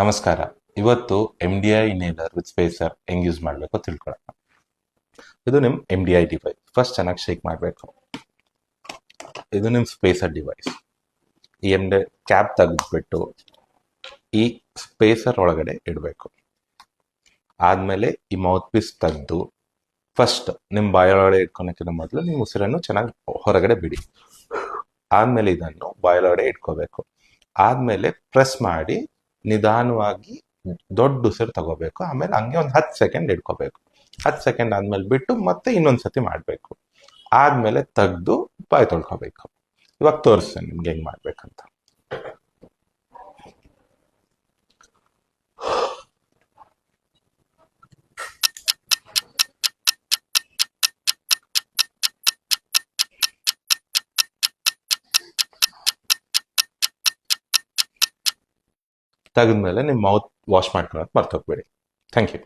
ನಮಸ್ಕಾರ. ಇವತ್ತು MDI inhaler with spacer ಹೆಂಗ್ ಯೂಸ್ ಮಾಡಬೇಕು ತಿಳ್ಕೊಳ್ಳೋಣ. ಇದು ನಿಮ್ಮ MDI ಡಿವೈಸ್. ಫಸ್ಟ್ ಚೆನ್ನಾಗಿ ಶೇಕ್ ಮಾಡಬೇಕು. ಇದು ನಿಮ್ಮ ಸ್ಪೇಸರ್ ಡಿವೈಸ್. ಈ MDI ಕ್ಯಾಪ್ ತೆಗೆದ್ಬಿಟ್ಟು ಈ ಸ್ಪೇಸರ್ ಒಳಗಡೆ ಇಡಬೇಕು. ಆದಮೇಲೆ ಈ ಮೌತ್ ಪೀಸ್ ತೆಗೆದು ಫಸ್ಟ್ ನಿಮ್ಮ ಬಾಯೊಳಗಡೆ ಇಟ್ಕೊಳಕ್ಕಿಂತ ಮೊದಲು ನಿಮ್ಮ ಉಸಿರನ್ನು ಚೆನ್ನಾಗಿ ಹೊರಗಡೆ ಬಿಡಿ. ಆದಮೇಲೆ ಇದನ್ನು ಬಾಯೊಳಗಡೆ ಇಟ್ಕೋಬೇಕು. ಆದಮೇಲೆ ಪ್ರೆಸ್ ಮಾಡಿ ನಿಧಾನವಾಗಿ ದೊಡ್ಡ ಉಸಿರು ತಗೋಬೇಕು. ಆಮೇಲೆ ಹಂಗೆ ಒಂದು 10 ಸೆಕೆಂಡ್ ಇಟ್ಕೋಬೇಕು. 10 ಸೆಕೆಂಡ್ ಆದ್ಮೇಲೆ ಬಿಟ್ಟು ಮತ್ತೆ ಇನ್ನೊಂದ್ಸತಿ ಮಾಡಬೇಕು. ಆದ್ಮೇಲೆ ತೆಗೆದು ಬಾಯಿ ತೊಳ್ಕೋಬೇಕು. ಇವಾಗ ತೋರಿಸ್ತೇನೆ ನಿಮ್ಗೆ ಹೆಂಗ್ ಮಾಡ್ಬೇಕಂತ. ತೆಗೆದ್ಮೇಲೆ ನಿಮ್ಮ ಮೌತ್ ವಾಶ್ ಮಾಡ್ಕೊಳ್ಳೋದು ಮರ್ತೋಗ್ಬೇಡಿ. Thank you.